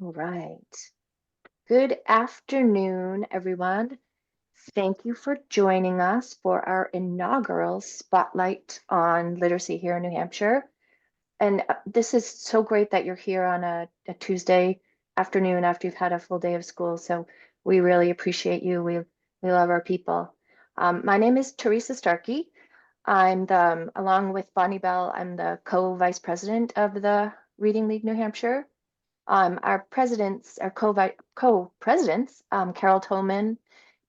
All right. Good afternoon, everyone. Thank you for joining us for our inaugural Spotlight on Literacy here in New Hampshire. And this is so great that you're here on a Tuesday afternoon after you've had a full day of school. So we really appreciate you. We love our people. My name is Teresa Starkey. Along with Bonnie Bell, I'm the co-vice president of the Reading League New Hampshire. Our co-presidents, Carol Tolman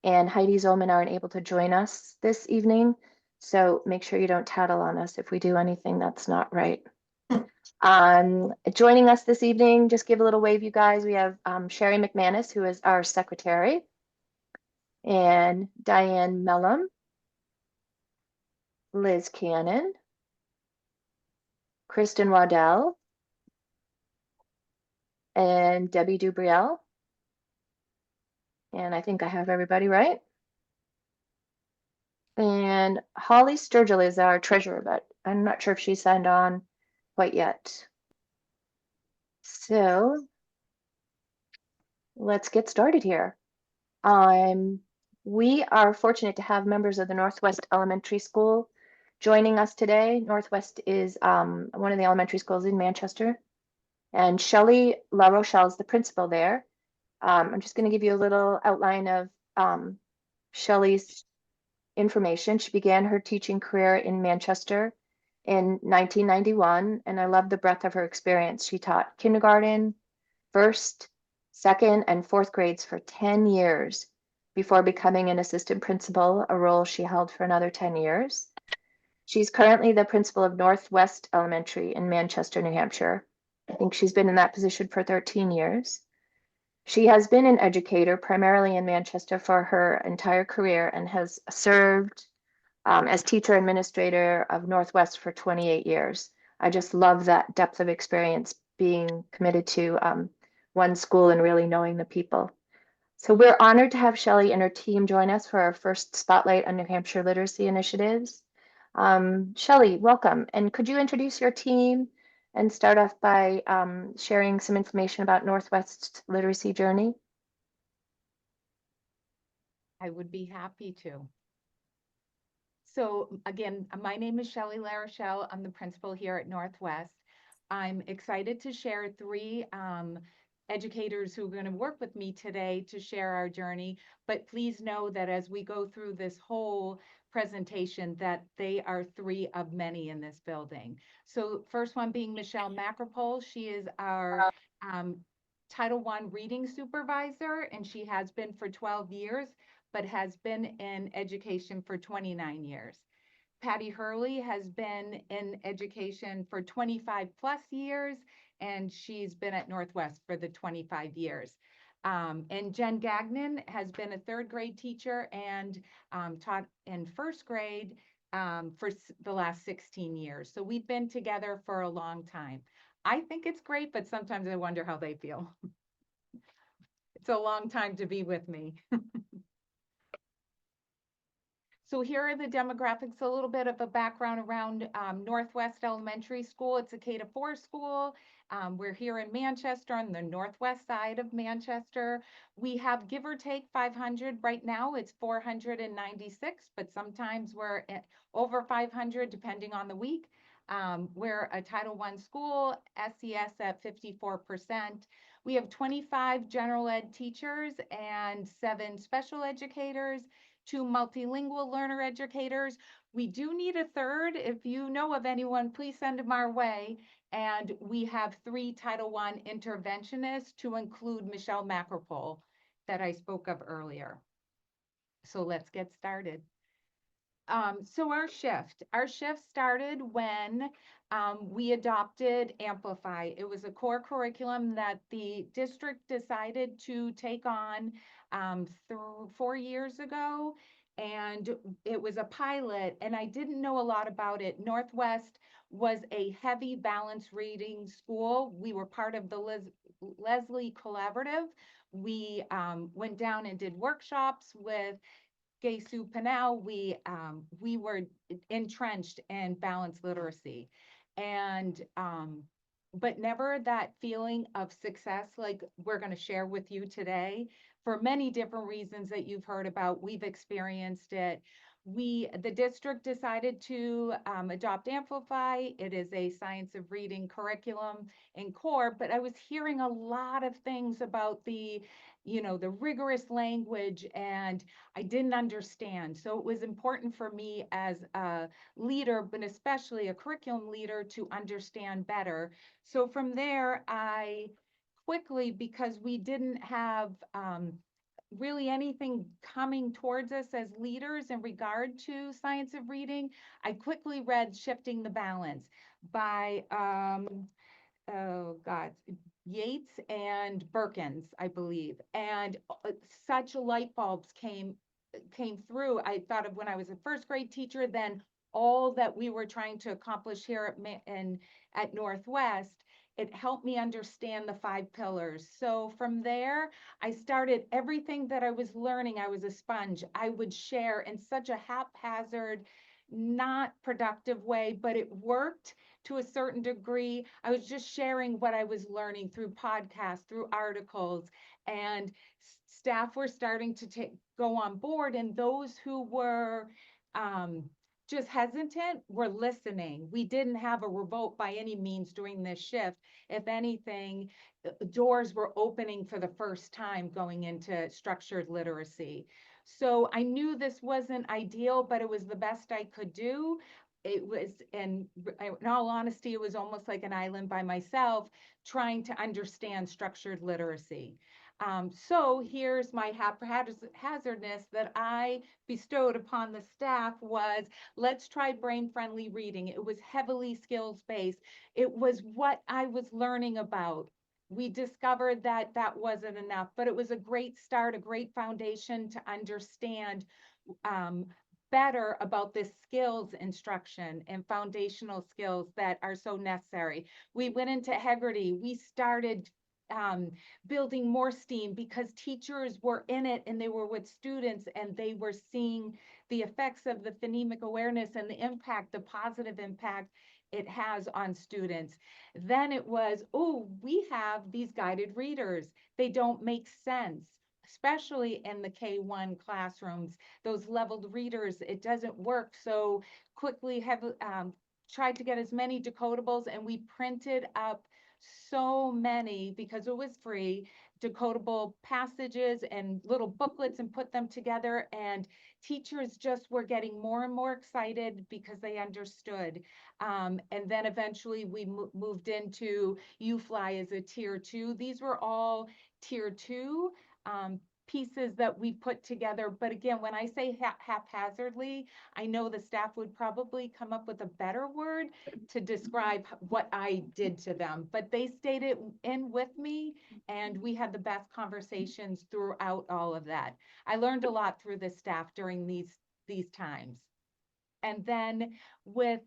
and Heidi Zollman aren't able to join us this evening. So make sure you don't tattle on us if we do anything that's not right. Joining us this evening, just give a little wave, you guys. We have Sherry McManus, who is our secretary, and Diane Mellum, Liz Cannon, Kristen Waddell, and Debbie Dubriel. And I think I have everybody right. And Holly Sturgill is our treasurer, but I'm not sure if she signed on quite yet. So let's get started here. We are fortunate to have members of the Northwest Elementary School joining us today. Northwest is one of the elementary schools in Manchester, and Shelley La Rochelle is the principal there. I'm just going to give you a little outline of Shelley's information. She began her teaching career in Manchester in 1991, and I love the breadth of her experience. She taught kindergarten, first, second, and fourth grades for 10 years before becoming an assistant principal, a role she held for another 10 years. She's currently the principal of Northwest Elementary in Manchester, New Hampshire. I think she's been in that position for 13 years. She has been an educator primarily in Manchester for her entire career and has served as teacher administrator of Northwest for 28 years. I just love that depth of experience being committed to one school and really knowing the people. So we're honored to have Shelley and her team join us for our first Spotlight on New Hampshire literacy initiatives. Shelley, welcome. And could you introduce your team and start off by sharing some information about Northwest's literacy journey? I would be happy to. So again, my name is Shelley LaRochelle. I'm the principal here at Northwest. I'm excited to share three educators who are going to work with me today to share our journey. But please know that as we go through this whole presentation, that they are three of many in this building. So first one being Michelle Macropole. She is our um, Title I reading supervisor, and she has been for 12 years, but has been in education for 29 years. Patty Hurley has been in education for 25 plus years, and she's been at Northwest for the 25 years. And Jen Gagnon has been a third grade teacher and taught in first grade for the last 16 years. So we've been together for a long time. I think it's great, but sometimes I wonder how they feel. It's a long time to be with me. So here are the demographics, a little bit of a background around Northwest Elementary School. It's a K-4 school. We're here in Manchester on the northwest side of Manchester. We have give or take 500 right now. It's 496, but sometimes we're over 500 depending on the week. We're a Title I school, SES at 54%. We have 25 general ed teachers and 7 special educators, 2 multilingual learner educators. We do need a third. If you know of anyone, please send them our way. And we have 3 Title I interventionists to include Michelle Macropole that I spoke of earlier. So let's get started. So our shift started when we adopted Amplify. It was a core curriculum that the district decided to take on 4 years ago, and it was a pilot, and I didn't know a lot about it. Northwest was a heavy balanced reading school. We were part of the Leslie Collaborative. We went down and did workshops with Gay Sue Panel. We were entrenched in balanced literacy. And but never that feeling of success like we're going to share with you today. For many different reasons that you've heard about, we've experienced it. The district decided to adopt Amplify. It is a science of reading curriculum in core, but I was hearing a lot of things about the rigorous language, and I didn't understand. So it was important for me as a leader, but especially a curriculum leader, to understand better. So from there, I quickly, because we didn't have really anything coming towards us as leaders in regard to science of reading, I quickly read Shifting the Balance by oh God, Yates and Birkins, I believe. And such light bulbs came through. I thought of when I was a first grade teacher, then all that we were trying to accomplish here at Northwest. It helped me understand the 5 pillars. So from there, I started everything that I was learning. I was a sponge. I would share in such a haphazard, not productive way, but it worked to a certain degree. I was just sharing what I was learning through podcasts, through articles, and staff were starting to go on board. And those who were um, just hesitant were listening. We didn't have a revolt by any means during this shift. If anything, doors were opening for the first time going into structured literacy. So I knew this wasn't ideal, but it was the best I could do. It was, and in all honesty, it was almost like an island by myself trying to understand structured literacy. So here's my haphazardness that I bestowed upon the staff was, let's try brain-friendly reading. It was heavily skills-based. It was what I was learning about. We discovered that that wasn't enough, but it was a great start, a great foundation to understand um, better about this skills instruction and foundational skills that are so necessary. We went into Hegarty. We started um, building more steam because teachers were in it and they were with students and they were seeing the effects of the phonemic awareness and the impact, the positive impact it has on students. Then it was, oh, we have these guided readers. They don't make sense, especially in the K-1 classrooms, those leveled readers, it doesn't work. So quickly have tried to get as many decodables, and we printed up so many because it was free decodable passages and little booklets and put them together, and teachers just were getting more and more excited because they understood. And then eventually we moved into UFly as a tier 2. These were all tier 2 pieces that we put together. But again, when I say haphazardly, I know the staff would probably come up with a better word to describe what I did to them. But they stayed in with me, and we had the best conversations throughout all of that. I learned a lot through the staff during these times. And then with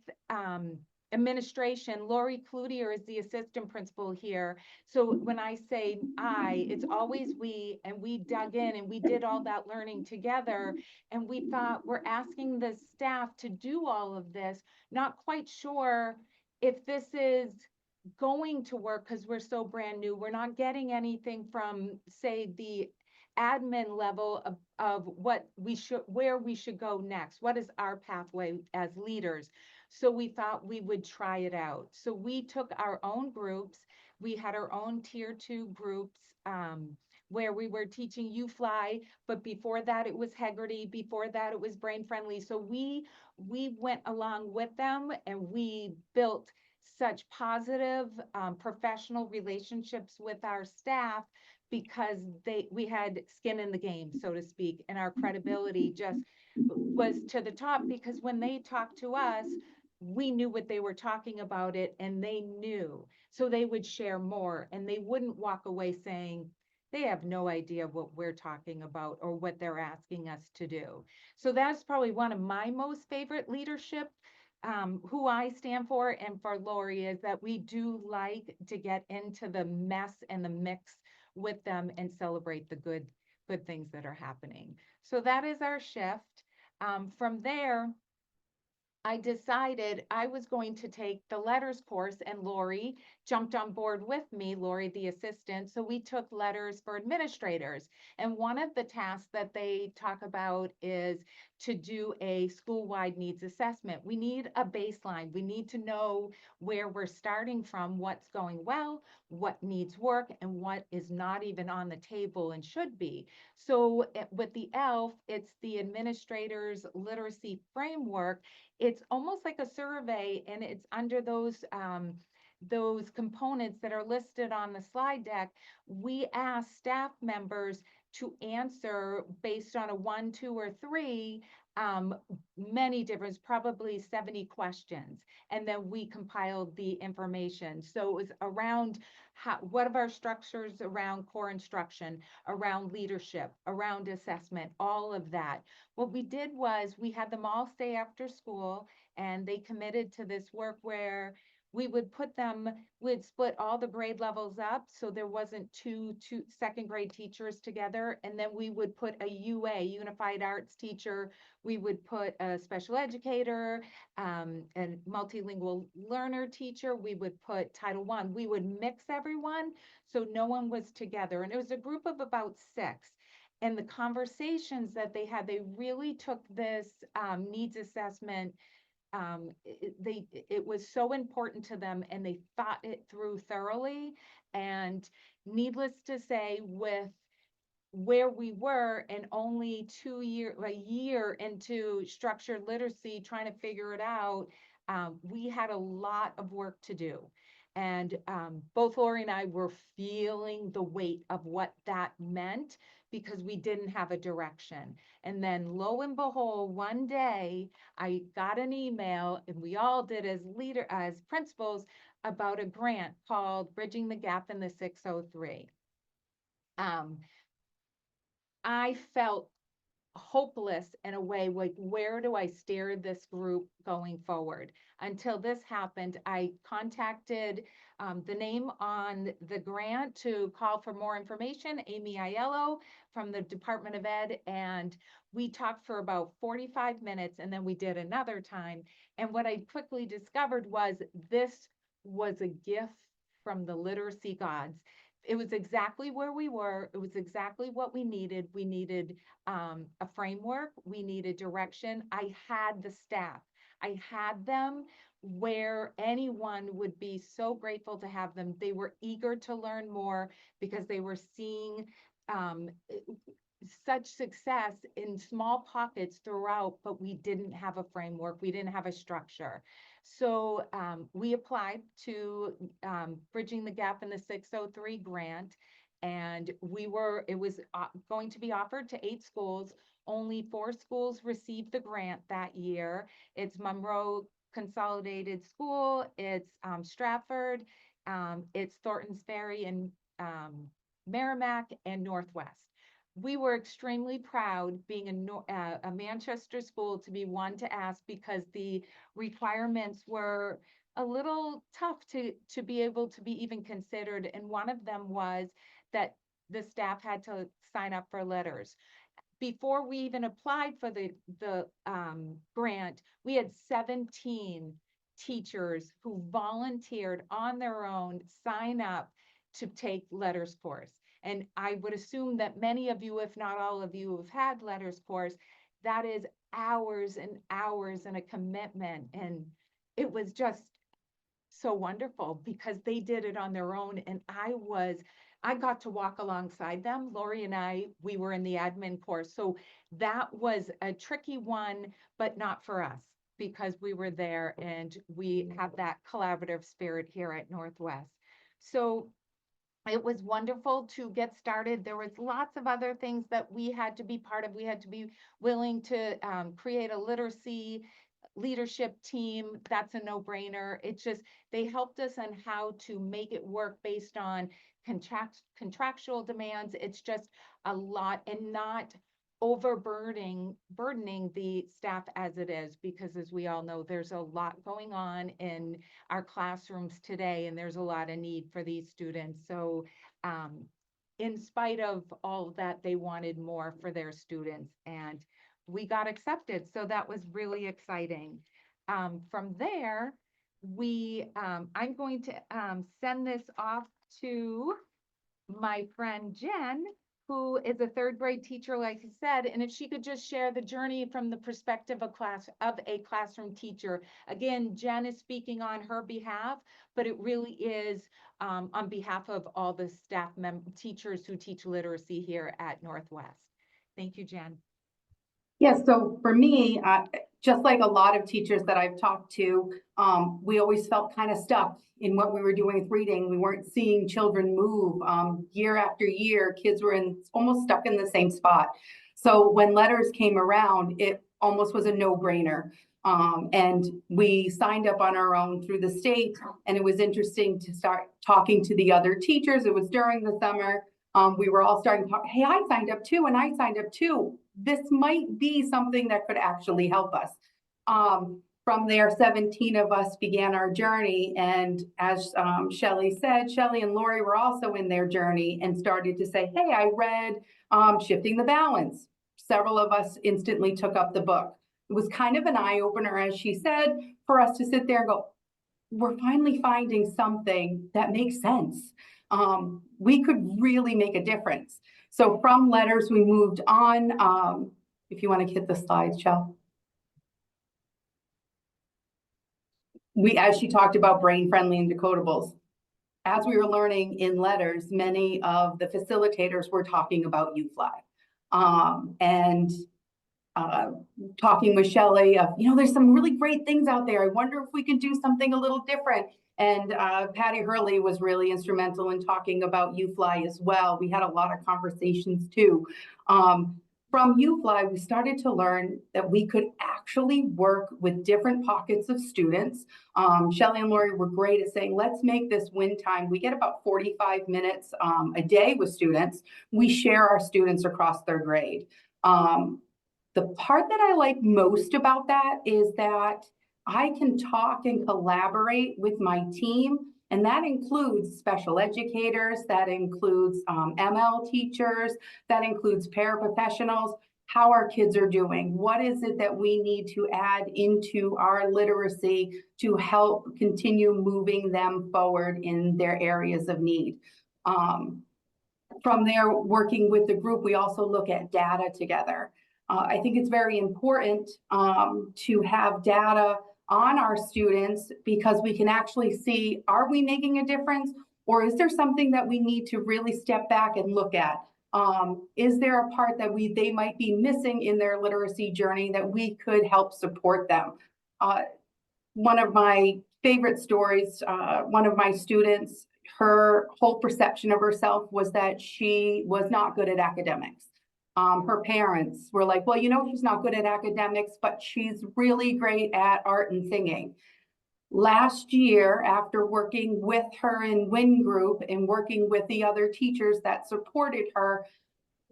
administration, Lori Cloutier is the assistant principal here. So when I say I, it's always we, and we dug in and we did all that learning together. And we thought, we're asking the staff to do all of this, not quite sure if this is going to work because we're so brand new. We're not getting anything from, say, the admin level of where we should go next. What is our pathway as leaders? So we thought we would try it out. So we took our own groups. We had our own tier 2 groups where we were teaching UFly, but before that it was Hegarty. Before that it was Brain Friendly. So we went along with them, and we built such positive professional relationships with our staff because we had skin in the game, so to speak, and our credibility just was to the top because when they talked to us, we knew what they were talking about it, and they knew. So they would share more, and they wouldn't walk away saying they have no idea what we're talking about or what they're asking us to do. So that's probably one of my most favorite leadership who I stand for and for Lori is that we do like to get into the mess and the mix with them and celebrate the good things that are happening. So that is our shift. From there, I decided I was going to take the letters course, and Lori jumped on board with me, Lori, the assistant. So we took letters for administrators. And one of the tasks that they talk about is to do a school-wide needs assessment. We need a baseline. We need to know where we're starting from, what's going well, what needs work, and what is not even on the table and should be. So with the ELF, it's the administrators literacy framework. It's almost like a survey, and it's under those components that are listed on the slide deck. We ask staff members to answer based on a 1, 2, or 3, um, many different, probably 70 questions. And then we compiled the information. So it was around what are our structures around core instruction, around leadership, around assessment, all of that. What we did was we had them all stay after school, and they committed to this work where we would put them, we'd split all the grade levels up so there wasn't two second grade teachers together. And then we would put a UA, Unified Arts teacher, we would put a special educator, and multilingual learner teacher, we would put Title I. We would mix everyone so no one was together. And it was a group of about 6. And the conversations that they had, they really took this needs assessment. It was so important to them, and they thought it through thoroughly. And needless to say, with where we were and only a year into structured literacy, trying to figure it out, we had a lot of work to do. And both Lori and I were feeling the weight of what that meant because we didn't have a direction. And then lo and behold, one day I got an email, and we all did as principals, about a grant called Bridging the Gap in the 603. Um, I felt hopeless in a way, like, where do I steer this group going forward? Until this happened, I contacted the name on the grant to call for more information, Amy Aiello from the Department of Ed, and we talked for about 45 minutes, and then we did another time. And what I quickly discovered was this was a gift from the literacy gods. It was exactly where we were. It was exactly what we needed. We needed a framework. We needed direction. I had the staff. I had them where anyone would be so grateful to have them. They were eager to learn more because they were seeing um, such success in small pockets throughout, but we didn't have a framework. We didn't have a structure. So we applied to Bridging the Gap in the 603 grant, and it was going to be offered to 8 schools. Only 4 schools received the grant that year. It's Monroe Consolidated School, it's Stratford, it's Thorntons Ferry, and Merrimack, and Northwest. We were extremely proud, being a Manchester school, to be one to ask, because the requirements were a little tough to be able to be even considered. And one of them was that the staff had to sign up for letters. Before we even applied for the grant, we had 17 teachers who volunteered on their own sign up to take letters course. And I would assume that many of you, if not all of you, have had letters course. That is hours and hours and a commitment. And it was just so wonderful because they did it on their own. And I got to walk alongside them. Lori and we were in the admin course. So that was a tricky one, but not for us, because we were there and we have that collaborative spirit here at Northwest. So it was wonderful to get started. There was lots of other things that we had to be part of. We had to be willing to create a literacy leadership team. That's a no-brainer. It's just, they helped us on how to make it work based on contractual demands. It's just a lot, and not burdening the staff as it is, because as we all know, there's a lot going on in our classrooms today, and there's a lot of need for these students. So in spite of all of that, they wanted more for their students, and we got accepted. So that was really exciting. From there, I'm going to send this off to my friend Jen, who is a third grade teacher, like I said, and if she could just share the journey from the perspective of a classroom teacher. Again, Jen is speaking on her behalf, but it really is on behalf of all the teachers who teach literacy here at Northwest. Thank you, Jen. Yeah, so for me, just like a lot of teachers that I've talked to, we always felt kind of stuck in what we were doing with reading. We weren't seeing children move. Year after year, kids were almost stuck in the same spot. So when letters came around, it almost was a no-brainer. And we signed up on our own through the state, and it was interesting to start talking to the other teachers. It was during the summer. We were all starting to talk, hey, I signed up too, and I signed up too. This might be something that could actually help us. From there, 17 of us began our journey. And as Shelley said, Shelley and Lori were also in their journey and started to say, hey, I read Shifting the Balance. Several of us instantly took up the book. It was kind of an eye-opener, as she said, for us to sit there and go, we're finally finding something that makes sense. We could really make a difference. So from letters, we moved on. If you want to hit the slides, Shell. As she talked about brain-friendly and decodables, as we were learning in letters, many of the facilitators were talking about UFly. Talking with Shelley of, there's some really great things out there. I wonder if we can do something a little different. And Patty Hurley was really instrumental in talking about UFly as well. We had a lot of conversations too. From UFly, we started to learn that we could actually work with different pockets of students. Shelley and Lori were great at saying, let's make this win time. We get about 45 minutes a day with students. We share our students across third grade. The part that I like most about that is that I can talk and collaborate with my team, and that includes special educators, that includes ML teachers, that includes paraprofessionals, how our kids are doing. What is it that we need to add into our literacy to help continue moving them forward in their areas of need? From there, working with the group, we also look at data together. I think it's very important to have data on our students because we can actually see, are we making a difference? Or is there something that we need to really step back and look at? Is there a part that they might be missing in their literacy journey that we could help support them? One of my favorite stories, one of my students, her whole perception of herself was that she was not good at academics. Her parents were like, well, she's not good at academics, but she's really great at art and singing. Last year, after working with her in WIN group and working with the other teachers that supported her,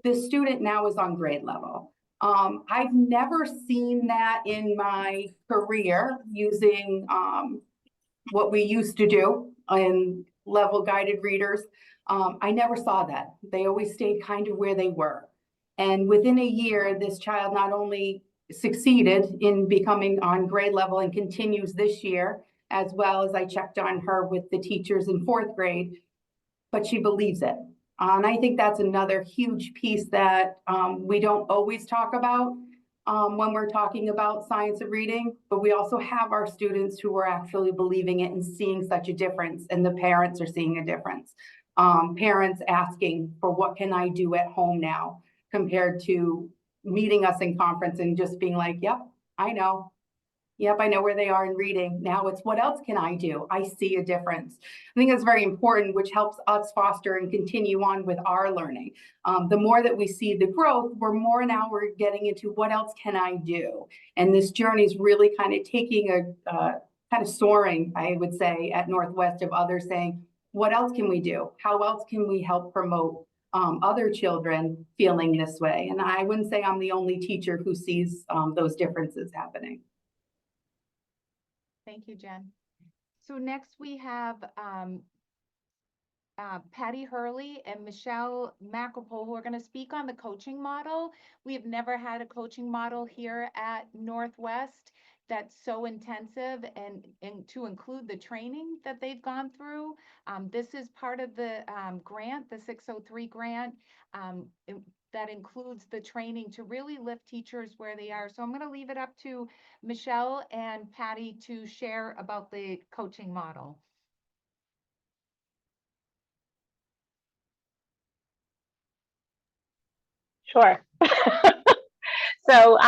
this student now is on grade level. I've never seen that in my career using what we used to do in level guided readers. I never saw that. They always stayed kind of where they were. And within a year, this child not only succeeded in becoming on grade level and continues this year, as well as I checked on her with the teachers in fourth grade, but she believes it. And I think that's another huge piece that we don't always talk about when we're talking about science of reading, but we also have our students who are actually believing it and seeing such a difference, and the parents are seeing a difference. Parents asking for what can I do at home now, compared to meeting us in conference and just being like, yep, I know. Yep, I know where they are in reading. Now it's what else can I do? I see a difference. I think that's very important, which helps us foster and continue on with our learning. The more that we see the growth, we're getting into what else can I do? And this journey is really kind of taking a kind of soaring, I would say, at Northwest of others saying, what else can we do? How else can we help promote other children feeling this way? And I wouldn't say I'm the only teacher who sees those differences happening. Thank you, Jen. So next we have Patty Hurley and Michelle Macropole, who are going to speak on the coaching model. We have never had a coaching model here at Northwest that's so intensive and to include the training that they've gone through. This is part of the grant, the 603 grant. That includes the training to really lift teachers where they are. So I'm going to leave it up to Michelle and Patty to share about the coaching model. Sure. So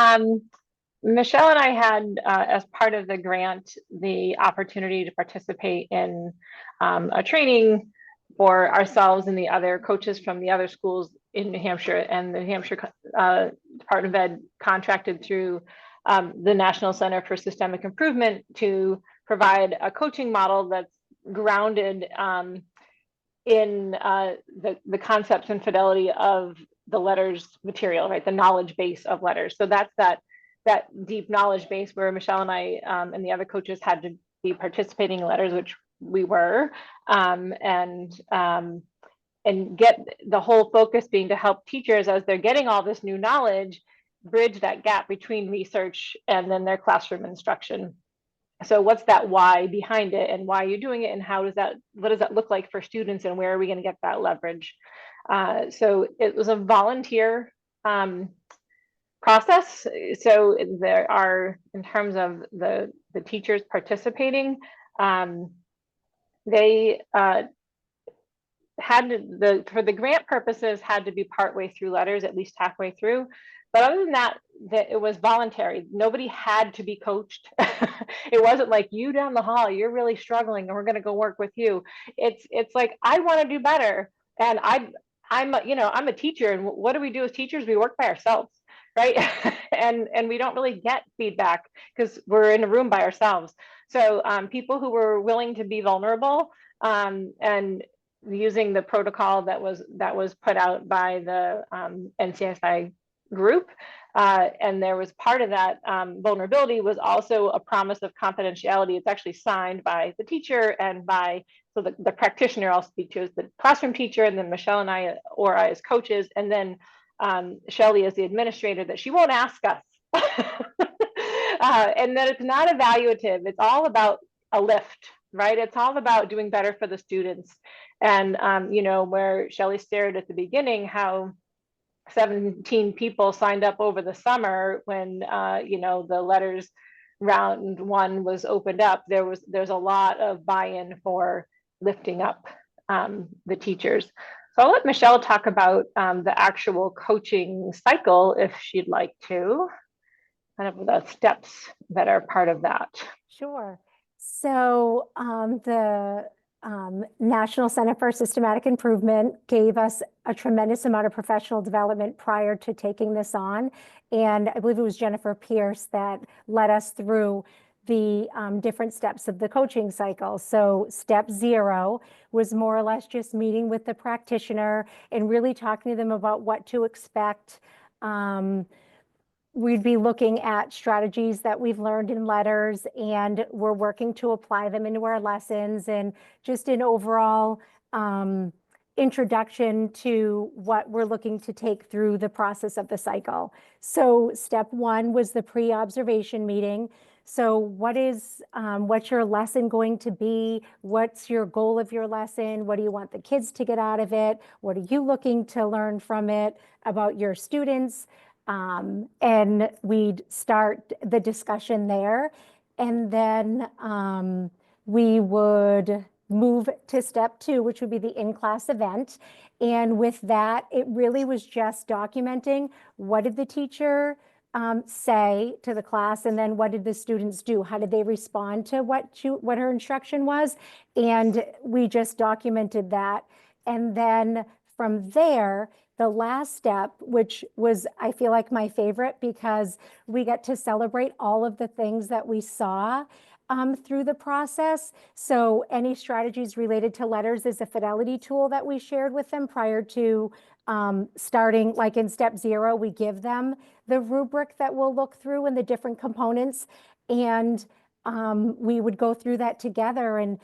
Michelle and I had, as part of the grant, the opportunity to participate in a training for ourselves and the other coaches from the other schools in New Hampshire, and the Hampshire Department of Ed contracted through the National Center for Systemic Improvement to provide a coaching model that's grounded in the concepts and fidelity of the letters material, right? The knowledge base of letters. So that's that deep knowledge base where Michelle and I and the other coaches had to be participating in letters, which we were, and get the whole focus being to help teachers as they're getting all this new knowledge, bridge that gap between research and then their classroom instruction. So what's that why behind it, and why you're doing it, and what does that look like for students, and where are we going to get that leverage? So it was a volunteer process. So there are, in terms of the teachers participating, they for the grant purposes, had to be partway through letters, at least halfway through. But other than that, it was voluntary. Nobody had to be coached. It wasn't like, you down the hall, you're really struggling and we're going to go work with you. It's like, I want to do better. And I'm a teacher, and what do we do as teachers? We work by ourselves, right? and we don't really get feedback because we're in a room by ourselves. So people who were willing to be vulnerable, and using the protocol that was put out by the NCSI group, and there was part of that vulnerability was also a promise of confidentiality. It's actually signed by the teacher and by, so the practitioner I'll speak to is the classroom teacher, and then Michelle and I, or I as coaches, and then Shelley as the administrator, that she won't ask us. And that it's not evaluative. It's all about a lift, right? It's all about doing better for the students. And, where Shelley stared at the beginning, how 17 people signed up over the summer when, the letters round one was opened up, there's a lot of buy-in for lifting up the teachers. So I'll let Michelle talk about the actual coaching cycle if she'd like to, kind of the steps that are part of that. Sure. So the National Center for Systematic Improvement gave us a tremendous amount of professional development prior to taking this on. And I believe it was Jennifer Pierce that led us through the different steps of the coaching cycle. So step 0 was more or less just meeting with the practitioner and really talking to them about what to expect. We'd be looking at strategies that we've learned in letters, and we're working to apply them into our lessons, and just an overall introduction to what we're looking to take through the process of the cycle. So step 1 was the pre-observation meeting. So what's your lesson going to be? What's your goal of your lesson? What do you want the kids to get out of it? What are you looking to learn from it about your students? And we'd start the discussion there. And then we would move to step 2, which would be the in-class event. And with that, it really was just documenting, what did the teacher say to the class, and then what did the students do? How did they respond to what her instruction was? And we just documented that. And then from there, the last step, which was, I feel like, my favorite, because we get to celebrate all of the things that we saw through the process. So any strategies related to letters is a fidelity tool that we shared with them prior to starting. Like in step 0, we give them the rubric that we'll look through and the different components. And we would go through that together. And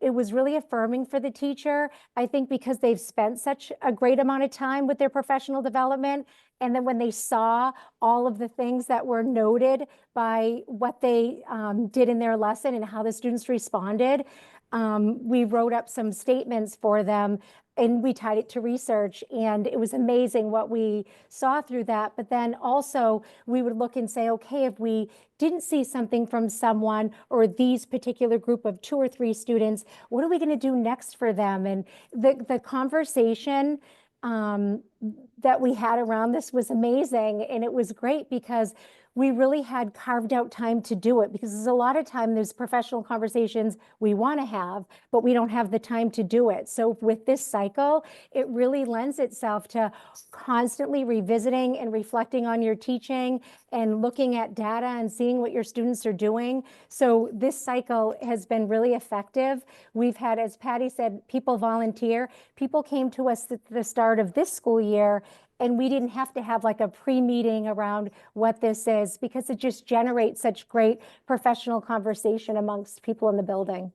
it was really affirming for the teacher. I think because they've spent such a great amount of time with their professional development. And then when they saw all of the things that were noted by what they did in their lesson and how the students responded, we wrote up some statements for them and we tied it to research, and it was amazing what we saw through that. But then also we would look and say, okay, if we didn't see something from someone or these particular group of 2 or 3 students, what are we going to do next for them? And the conversation that we had around this was amazing. And it was great because we really had carved out time to do it, because there's a lot of time there's professional conversations we want to have, but we don't have the time to do it. So with this cycle, it really lends itself to constantly revisiting and reflecting on your teaching and looking at data and seeing what your students are doing. So this cycle has been really effective. We've had, as Patty said, people volunteer. People came to us at the start of this school year, and we didn't have to have like a pre-meeting around what this is, because it just generates such great professional conversation amongst people in the building.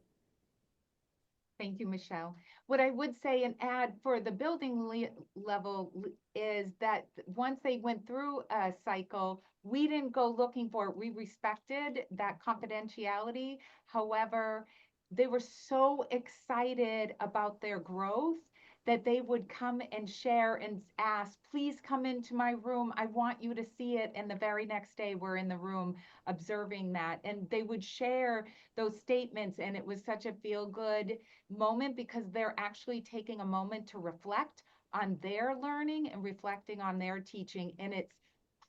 Thank you, Michelle. What I would say and add for the building level is that once they went through a cycle, we didn't go looking for it. We respected that confidentiality. However, they were so excited about their growth that they would come and share and ask, please come into my room. I want you to see it. And the very next day we're in the room observing that. And they would share those statements. And it was such a feel-good moment because they're actually taking a moment to reflect on their learning and reflecting on their teaching. And it's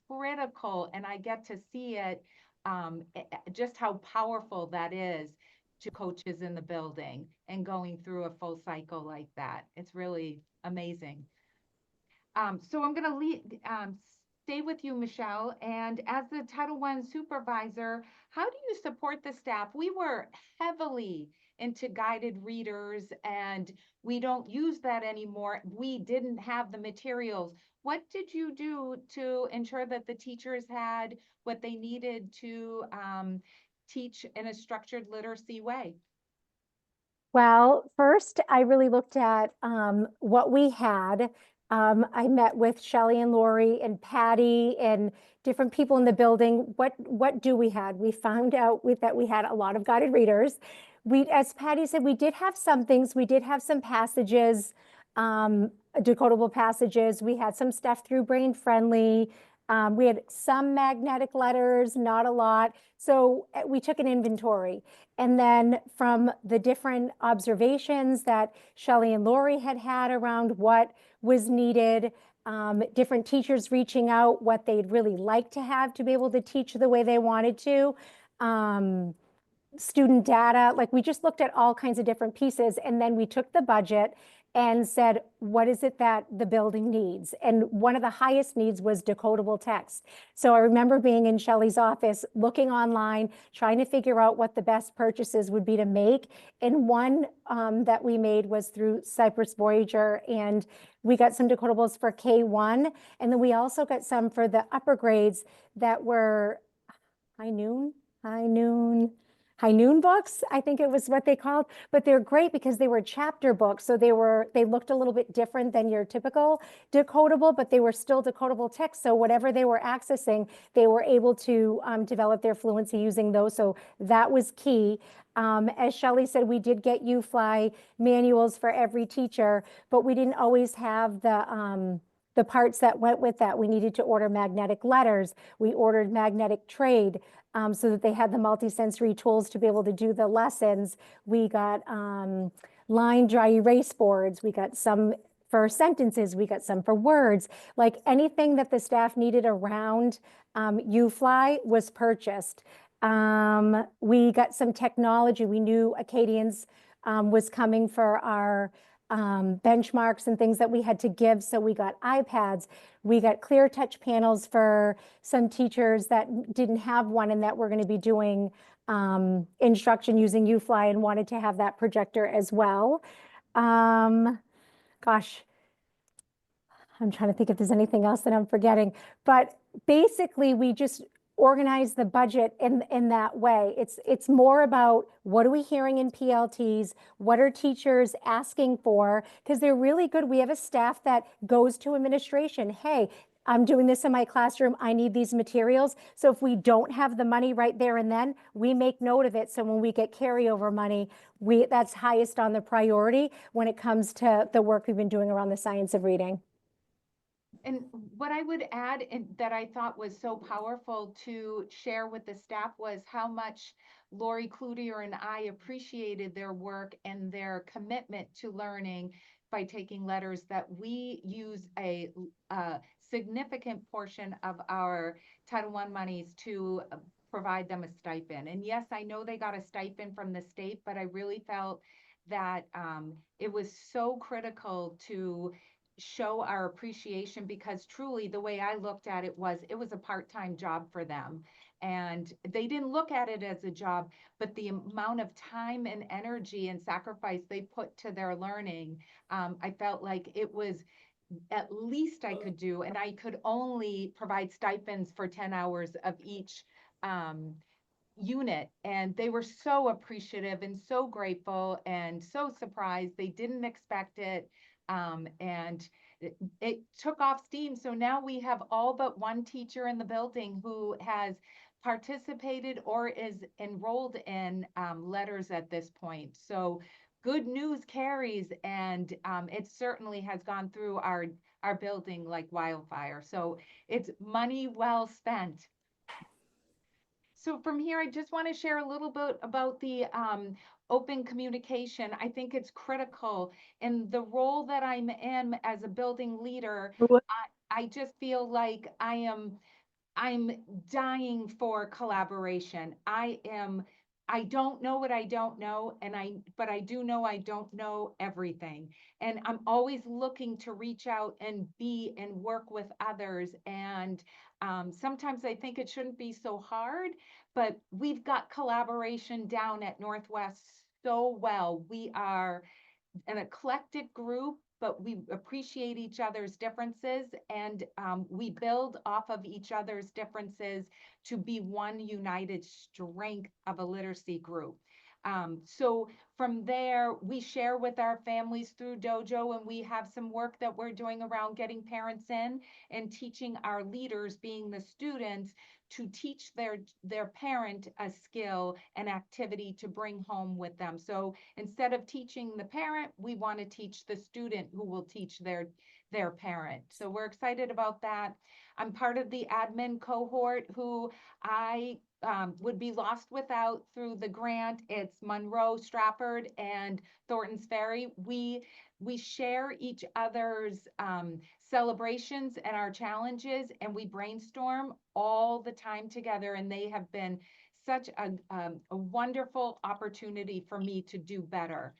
critical. And I get to see it, just how powerful that is to coaches in the building and going through a full cycle like that. It's really amazing. So I'm going to stay with you, Michelle. And as the Title I supervisor, how do you support the staff? We were heavily into guided readers and we don't use that anymore. We didn't have the materials. What did you do to ensure that the teachers had what they needed to teach in a structured literacy way? Well, first, I really looked at what we had. I met with Shelley and Lori and Patty and different people in the building. What do we had? We found out that we had a lot of guided readers. As Patty said, we did have some things. We did have some passages, decodable passages. We had some stuff through Brain Friendly. We had some magnetic letters, not a lot. So we took an inventory. And then from the different observations that Shelley and Lori had around what was needed, different teachers reaching out, what they'd really like to have to be able to teach the way they wanted to, student data, like we just looked at all kinds of different pieces. And then we took the budget and said, what is it that the building needs? And one of the highest needs was decodable text. So I remember being in Shelley's office, looking online, trying to figure out what the best purchases would be to make. And one that we made was through Cypress Voyager, and we got some decodables for K1. And then we also got some for the upper grades that were high noon books, I think it was what they called, but they're great because they were chapter books. So they looked a little bit different than your typical decodable, but they were still decodable text. So whatever they were accessing, they were able to develop their fluency using those. So that was key. As Shelley said, we did get UFly manuals for every teacher, but we didn't always have the parts that went with that. We needed to order magnetic letters. We ordered magnetic trade so that they had the multisensory tools to be able to do the lessons. We got line dry erase boards. We got some for sentences. We got some for words. Like anything that the staff needed around UFly was purchased. We got some technology. We knew Acadians was coming for our benchmarks and things that we had to give. So we got iPads, we got clear touch panels for some teachers that didn't have one and that were going to be doing instruction using UFly and wanted to have that projector as well. Gosh, I'm trying to think if there's anything else that I'm forgetting, but basically we just organize the budget in that way. It's more about what are we hearing in PLTs? What are teachers asking for? Because they're really good. We have a staff that goes to administration. Hey, I'm doing this in my classroom. I need these materials. So if we don't have the money right there and then, we make note of it. So when we get carryover money, that's highest on the priority when it comes to the work we've been doing around the science of reading. And what I would add that I thought was so powerful to share with the staff was how much Lori Cloutier and I appreciated their work and their commitment to learning by taking letters, that we use a significant portion of our Title I monies to provide them a stipend. And yes, I know they got a stipend from the state, but I really felt that it was so critical to show our appreciation, because truly the way I looked at it was a part-time job for them. And they didn't look at it as a job, but the amount of time and energy and sacrifice they put to their learning, I felt like it was at least I could do, and I could only provide stipends for 10 hours of each unit. And they were so appreciative and so grateful and so surprised. They didn't expect it. And it took off steam. So now we have all but one teacher in the building who has participated or is enrolled in letters at this point. So good news carries, and it certainly has gone through our building like wildfire. So it's money well spent. So from here, I just want to share a little bit about the open communication. I think it's critical in the role that I'm in as a building leader. I just feel like I'm dying for collaboration. I don't know what I don't know, but I do know I don't know everything. And I'm always looking to reach out and be and work with others. And sometimes I think it shouldn't be so hard, but we've got collaboration down at Northwest so well. We are an eclectic group, but we appreciate each other's differences, and we build off of each other's differences to be one united strength of a literacy group. So from there, we share with our families through Dojo, and we have some work that we're doing around getting parents in and teaching our leaders, being the students, to teach their parent a skill and activity to bring home with them. So instead of teaching the parent, we want to teach the student who will teach their parent. So we're excited about that. I'm part of the admin cohort who I would be lost without through the grant. It's Monroe, Stratford, and Thornton's Ferry. We share each other's celebrations and our challenges, and we brainstorm all the time together. And they have been such a wonderful opportunity for me to do better.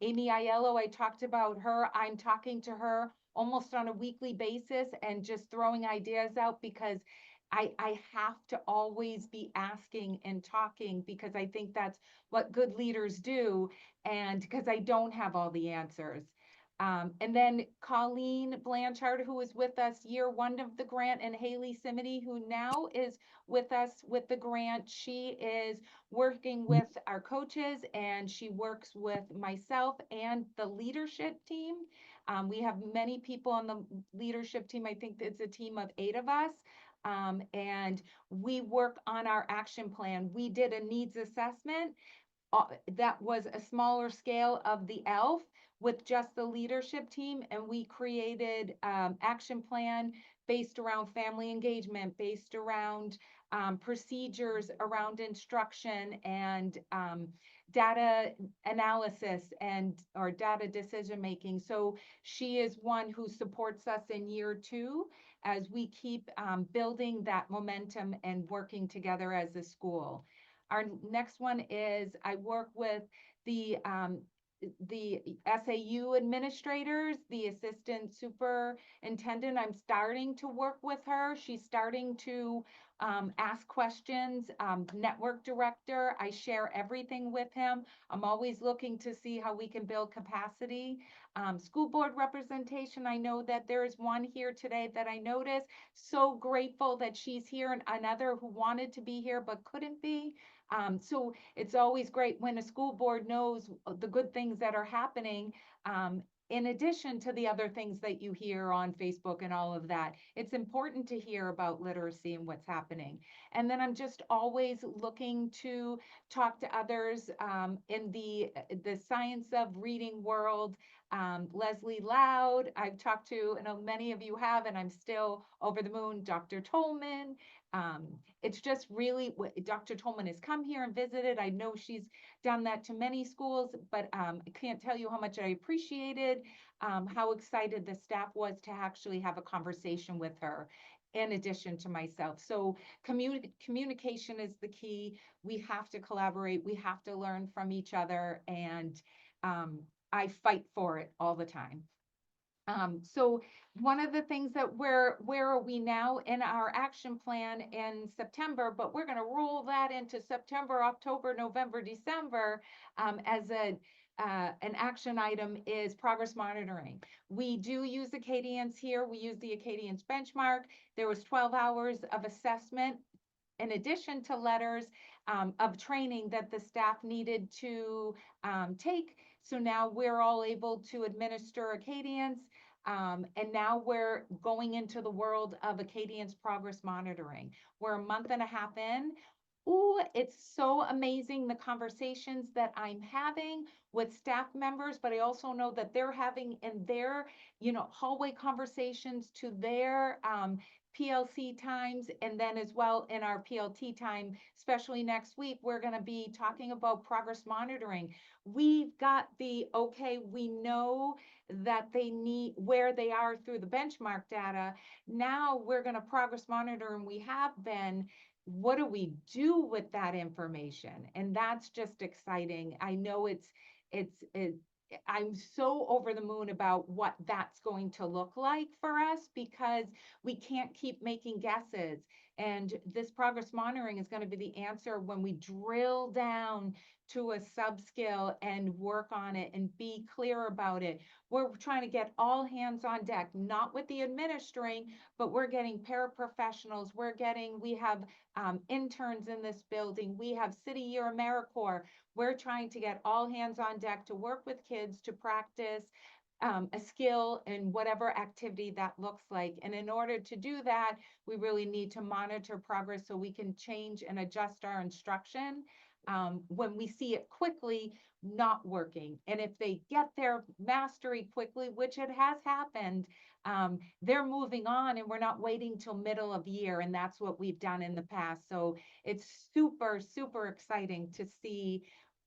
Amy Aiello, I talked about her. I'm talking to her almost on a weekly basis and just throwing ideas out, because I have to always be asking and talking, because I think that's what good leaders do, and because I don't have all the answers. And then Colleen Blanchard, who was with us year one of the grant, and Haley Simity, who now is with us with the grant. She is working with our coaches, and she works with myself and the leadership team. We have many people on the leadership team. I think it's a team of 8 of us. And we work on our action plan. We did a needs assessment that was a smaller scale of the ELF with just the leadership team, and we created action plan based around family engagement, based around procedures around instruction, and data analysis and or data decision making. So she is one who supports us in year 2 as we keep building that momentum and working together as a school. Our next one is I work with the the SAU administrators, the assistant superintendent, I'm starting to work with her. She's starting to ask questions. Network director, I share everything with him. I'm always looking to see how we can build capacity. School board representation, I know that there is one here today that I noticed. So grateful that she's here, and another who wanted to be here but couldn't be. So it's always great when a school board knows the good things that are happening, in addition to the other things that you hear on Facebook and all of that. It's important to hear about literacy and what's happening. And then I'm just always looking to talk to others in the science of reading world. Leslie Loud, I've talked to, I know many of you have, and I'm still over the moon. Dr. Tolman. It's just really, Dr. Tolman has come here and visited. I know she's done that to many schools, but I can't tell you how much I appreciated, how excited the staff was to actually have a conversation with her in addition to myself. So communication is the key. We have to collaborate. We have to learn from each other, and I fight for it all the time. So one of the things that where are we now in our action plan in September, but we're going to roll that into September, October, November, December, as an action item is progress monitoring. We do use Acadians here. We use the Acadians benchmark. There was 12 hours of assessment in addition to letters of training that the staff needed to take. So now we're all able to administer Acadians. And now we're going into the world of Acadians progress monitoring. We're a month and a half in. Ooh, it's so amazing the conversations that I'm having with staff members, but I also know that they're having in their, hallway conversations to their PLC times, and then as well in our PLT time, especially next week, we're going to be talking about progress monitoring. We've got okay, we know that they need where they are through the benchmark data. Now we're going to progress monitor, and we have been. What do we do with that information? And that's just exciting. I know I'm so over the moon about what that's going to look like for us, because we can't keep making guesses. And this progress monitoring is going to be the answer when we drill down to a sub-skill and work on it and be clear about it. We're trying to get all hands on deck, not with the administering, but we're getting paraprofessionals. We have interns in this building. We have City Year AmeriCorps. We're trying to get all hands on deck to work with kids to practice a skill in whatever activity that looks like. And in order to do that, we really need to monitor progress so we can change and adjust our instruction when we see it quickly not working. And if they get their mastery quickly, which it has happened, they're moving on, and we're not waiting till middle of year. And that's what we've done in the past. So it's super, super exciting to see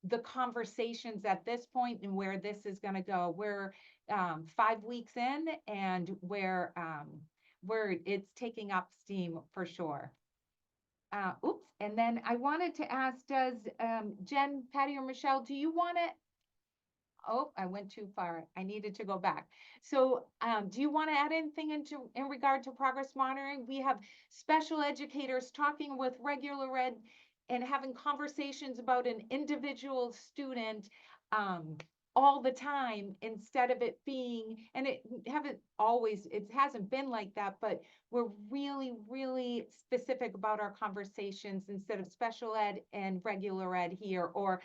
the conversations at this point and where this is going to go. We're 5 weeks in, and where it's taking up steam for sure. Oops. And then I wanted to ask, does Jen, Patty, or Michelle, do you want to? Oh, I went too far. I needed to go back. So do you want to add anything in regard to progress monitoring? We have special educators talking with regular ed and having conversations about an individual student all the time, instead of it being, and it hasn't been like that, but we're really, really specific about our conversations instead of special ed and regular ed here, or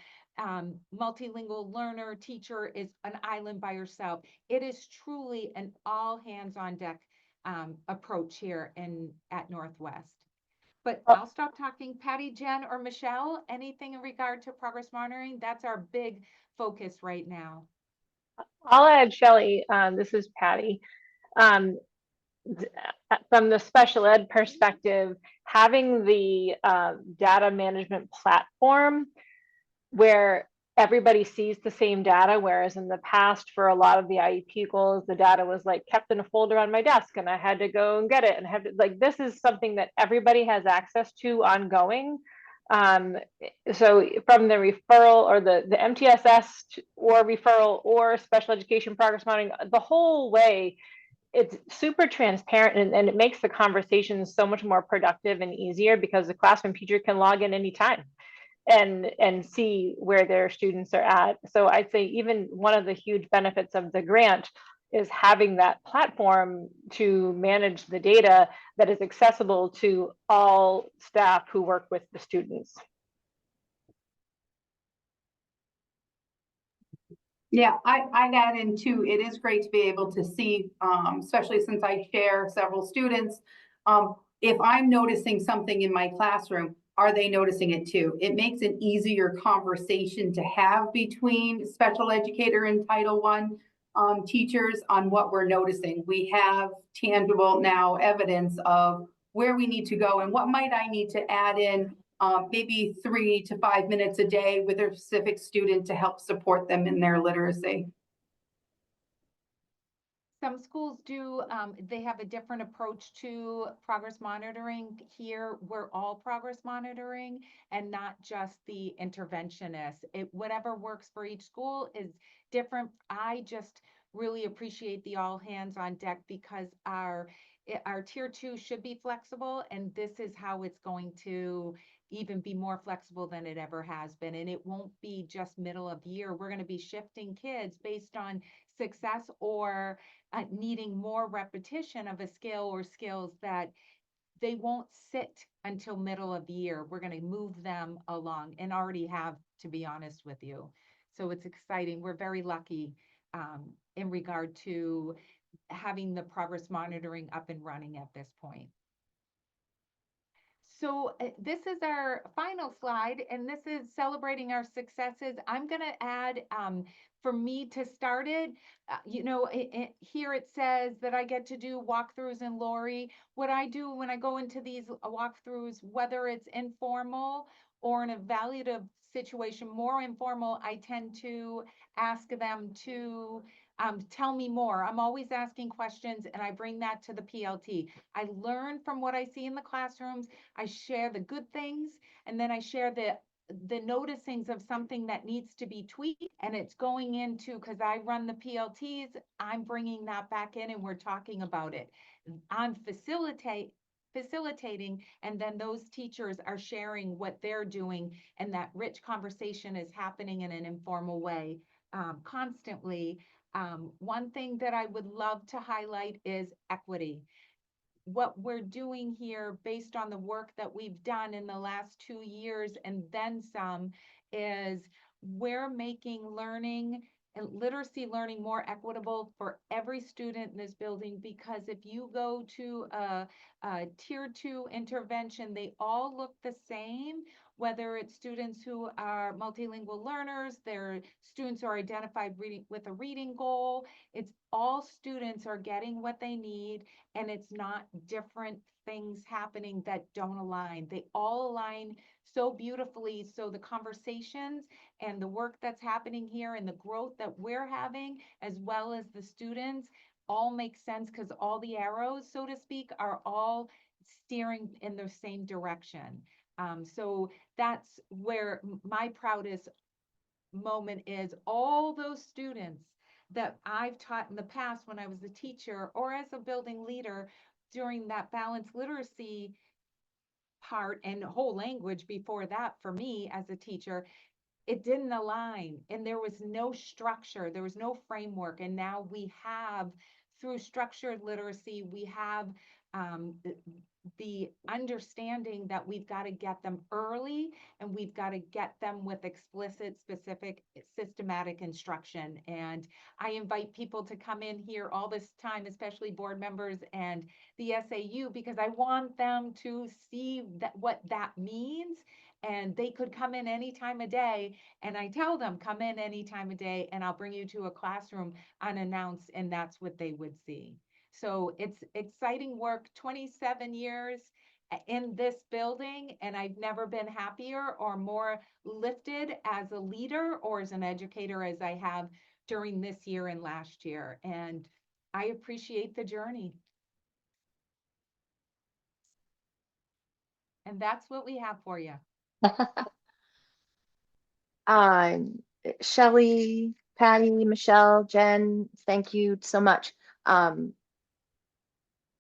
multilingual learner teacher is an island by herself. It is truly an all hands on deck approach here at Northwest. But I'll stop talking. Patty, Jen, or Michelle, anything in regard to progress monitoring? That's our big focus right now. I'll add Shelley. This is Patty. From the special ed perspective, having the data management platform where everybody sees the same data, whereas in the past for a lot of the IEP goals, the data was like kept in a folder on my desk and I had to go and get it, and this is something that everybody has access to ongoing. So from the referral or the MTSS or referral or special education progress monitoring, the whole way, it's super transparent and it makes the conversation so much more productive and easier because the classroom teacher can log in anytime and see where their students are at. So I'd say even one of the huge benefits of the grant is having that platform to manage the data that is accessible to all staff who work with the students. Yeah, I'd add in too, it is great to be able to see, especially since I share several students. If I'm noticing something in my classroom, are they noticing it too? It makes an easier conversation to have between special educator and Title I teachers on what we're noticing. We have tangible now evidence of where we need to go and what might I need to add in maybe 3 to 5 minutes a day with a specific student to help support them in their literacy. Some schools do, they have a different approach to progress monitoring. Here, we're all progress monitoring and not just the interventionist. Whatever works for each school is different. I just really appreciate the all hands on deck because our tier 2 should be flexible, and this is how it's going to even be more flexible than it ever has been. And it won't be just middle of year. We're going to be shifting kids based on success or needing more repetition of a skill or skills that they won't sit until middle of the year. We're going to move them along and already have, to be honest with you. So it's exciting. We're very lucky in regard to having the progress monitoring up and running at this point. So this is our final slide, and this is celebrating our successes. I'm going to add, for me to start it, here it says that I get to do walkthroughs in Lori. What I do when I go into these walkthroughs, whether it's informal or an evaluative situation, more informal, I tend to ask them to tell me more. I'm always asking questions, and I bring that to the PLT. I learn from what I see in the classrooms. I share the good things, and then I share the noticings of something that needs to be tweaked, and it's going into, because I run the PLTs, I'm bringing that back in and we're talking about it. I'm facilitating, and then those teachers are sharing what they're doing, and that rich conversation is happening in an informal way constantly. One thing that I would love to highlight is equity. What we're doing here based on the work that we've done in the last 2 years and then some is we're making learning and literacy learning more equitable for every student in this building, because if you go to a tier 2 intervention, they all look the same, whether it's students who are multilingual learners, they're students who are identified reading with a reading goal. It's all students are getting what they need, and it's not different things happening that don't align. They all align so beautifully. So the conversations and the work that's happening here and the growth that we're having, as well as the students, all make sense because all the arrows, so to speak, are all steering in the same direction. So that's where my proudest moment is, all those students that I've taught in the past when I was a teacher or as a building leader during that balanced literacy part and whole language before that for me as a teacher, it didn't align and there was no structure, there was no framework. And now we have, through structured literacy, we have the understanding that we've got to get them early and we've got to get them with explicit, specific, systematic instruction. And I invite people to come in here all this time, especially board members and the SAU, because I want them to see that what that means. And they could come in any time of day, and I tell them, come in any time of day and I'll bring you to a classroom unannounced, and that's what they would see. So it's exciting work, 27 years in this building, and I've never been happier or more lifted as a leader or as an educator as I have during this year and last year. And I appreciate the journey. And that's what we have for you. Shelley, Patty, Michelle, Jen, thank you so much. Um,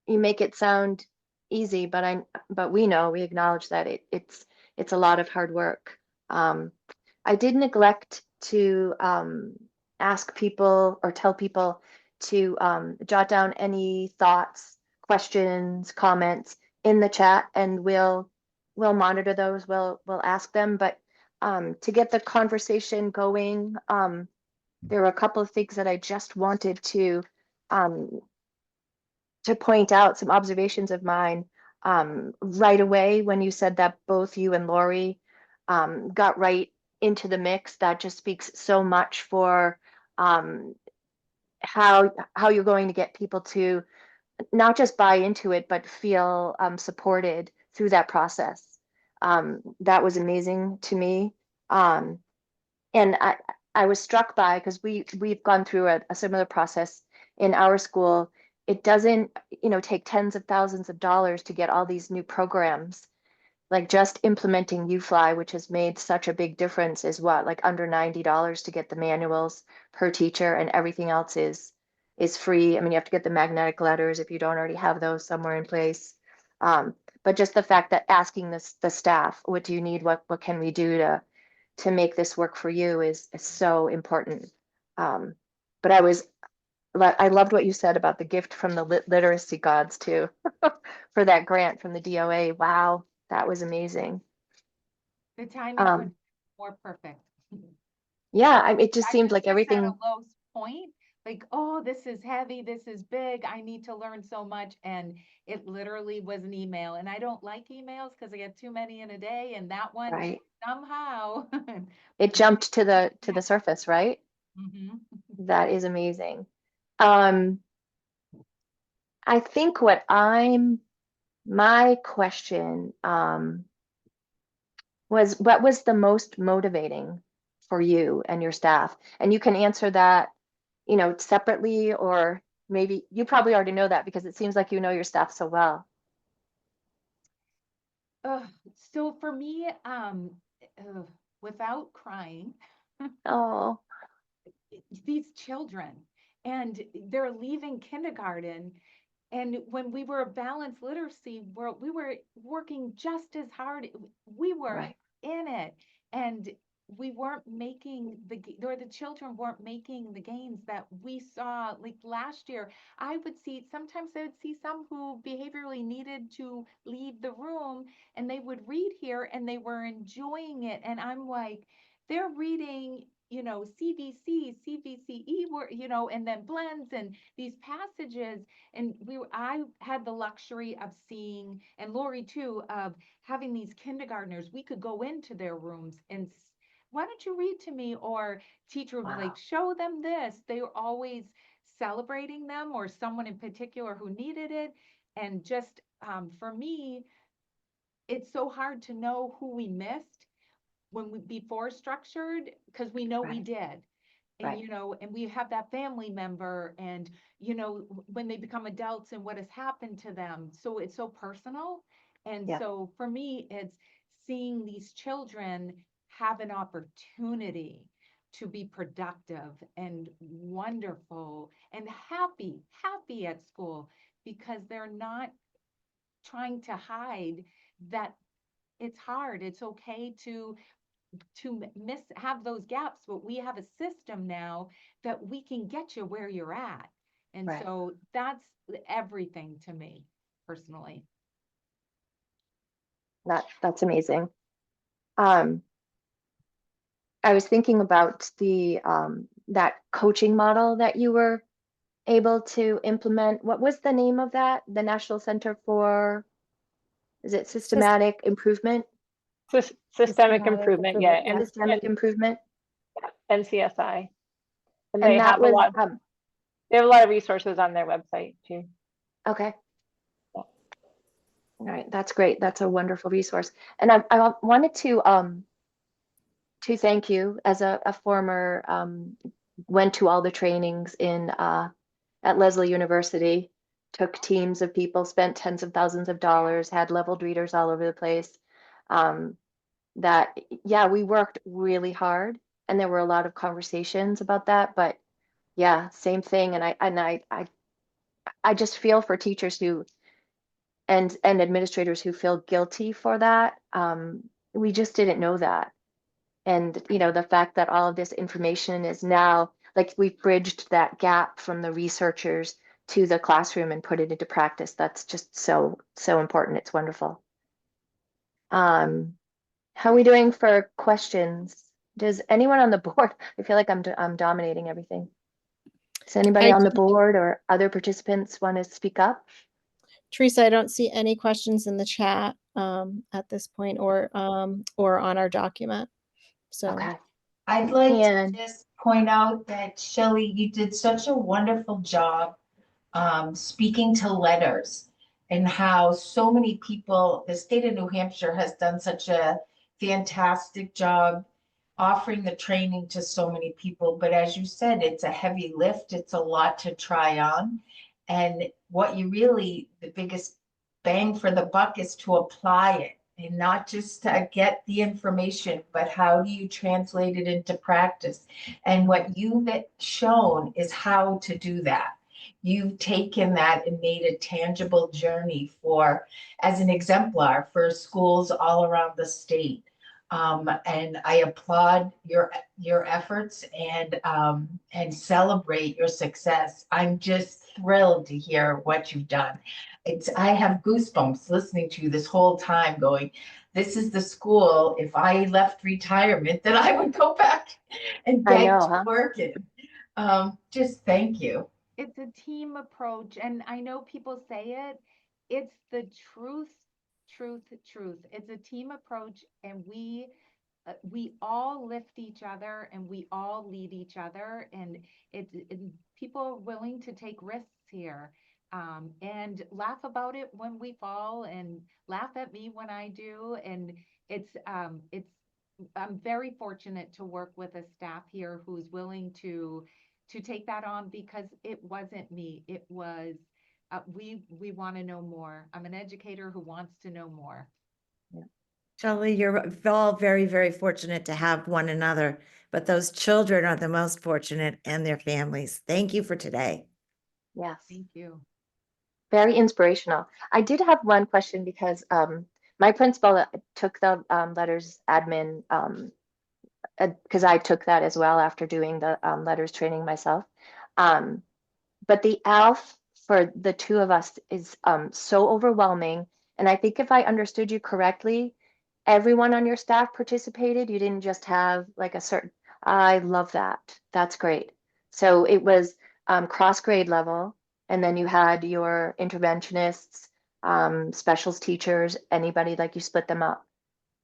you make it sound easy, but we acknowledge that it's a lot of hard work. Um, I did neglect to ask people or tell people to jot down any thoughts, questions, comments in the chat, and we'll monitor those. We'll ask them, but to get the conversation going, there were a couple of things that I just wanted um, to point out, some observations of mine right away when you said that both you and Lori got right into the mix. That just speaks so much for um, how you're going to get people to not just buy into it, but feel supported through that process. That was amazing to me. Um, and I was struck by, because we've gone through a similar process in our school. It doesn't, take tens of thousands of dollars to get all these new programs. Like just implementing UFly, which has made such a big difference, is what, like under $90 to get the manuals per teacher, and everything else is free. I mean, you have to get the magnetic letters if you don't already have those somewhere in place. But just the fact that asking the staff, what do you need? What can we do to make this work for you is so important. But I loved what you said about the gift from the literacy gods too, for that grant from the DOA. Wow, that was amazing. The timing could Um, be more perfect. yeah, it just I seemed was like just at everything. a low point, like, oh, this is heavy, this is big, I need to learn so much. And it literally was an email. And I don't like emails because I get too many in a day. And that one Right. somehow It jumped to the surface, right? Mhm. That is amazing. Um, I think my question was, what was the most motivating for you and your staff? And you can answer that, separately, or maybe you probably already know that because it seems like you know your staff so well. Ugh, so for me, without crying, Oh, these children, and they're leaving kindergarten. And when we were a balanced literacy world, we were working just as hard. We were right, in it. And we weren't making or the children weren't making the gains that we saw. Like last year, sometimes I would see some who behaviorally needed to leave the room, and they would read here and they were enjoying it. And I'm like, they're reading, CVC, CVCE, and then blends and these passages. And I had the luxury of seeing, and Lori too, of having these kindergartners. We could go into their rooms and why don't you read to me? Or teacher would be wow, like, show them this. They were always celebrating them or someone in particular who needed it. And just for me, it's so hard to know who we missed when we before structured, because we know we right, did. And right, and we have that family member, and when they become adults and what has happened to them, so it's so personal. And yeah, so for me, it's seeing these children have an opportunity to be productive and wonderful and happy at school, because they're not trying to hide that it's hard. It's okay to miss have those gaps, but we have a system now that we can get you where you're at. And right. so that's everything to me personally. That's amazing. Um, I was thinking about the that coaching model that you were able to implement. What was the name of that? The National Center for, is it Sys- Systematic Improvement? Systemic Systematic improvement, yeah, improvement, yeah. Systemic Improvement. NCSI. And And that was they have a lot of resources on their website too. okay. Yeah. All right, that's great. That's a wonderful resource. And I wanted to thank you as a former went to all the trainings in at Lesley University, took teams of people, spent tens of thousands of dollars, had leveled readers all over the place. Um, that, yeah, we worked really hard and there were a lot of conversations about that, but yeah, same thing. And I just feel for teachers who and administrators who feel guilty for that. We just didn't know that. And, you know, the fact that all of this information is now, like, we've bridged that gap from the researchers to the classroom and put it into practice. That's just so, so important. It's wonderful. How are we doing for questions? Does anyone on the board, I feel like I'm dominating everything. Does anybody I on the board or other participants want to speak up? Teresa, I don't see any questions in the chat at this point or on our document. So Okay. I'd like And to just point out that Shelley, you did such a wonderful job speaking to letters and how so many people, the state of New Hampshire has done such a fantastic job offering the training to so many people. But as you said, it's a heavy lift. It's a lot to try on. And what you really, the biggest bang for the buck is to apply it and not just to get the information, but how do you translate it into practice? And what you've shown is how to do that. You've taken that and made a tangible journey for, as an exemplar for schools all around the state. And I applaud your efforts and celebrate your success. I'm just thrilled to hear what you've done. I have goosebumps listening to you this whole time going, this is the school, if I left retirement, that I would go back and I get know, to huh? work in. Just thank you. It's a team approach, and I know people say it, it's the truth, truth, truth. It's a team approach, and we all lift each other and we all lead each other, and people are willing to take risks here, and laugh about it when we fall and laugh at me when I do. And it's I'm very fortunate to work with a staff here who's willing to take that on, because it wasn't me. It was, we want to know more. I'm an educator who wants to know more. Shelley, you're all very, very fortunate to have one another, but those children are the most fortunate and their families. Thank you for today. Yes. Thank you. Very inspirational. I did have one question because my principal took the letters admin because I took that as well after doing the letters training myself. But the ALF for the two of us is so overwhelming. And I think if I understood you correctly, everyone on your staff participated. You didn't just have like a certain, I love that. That's great. So it was cross grade level. And then you had your interventionists, specials teachers, anybody, like you split them up.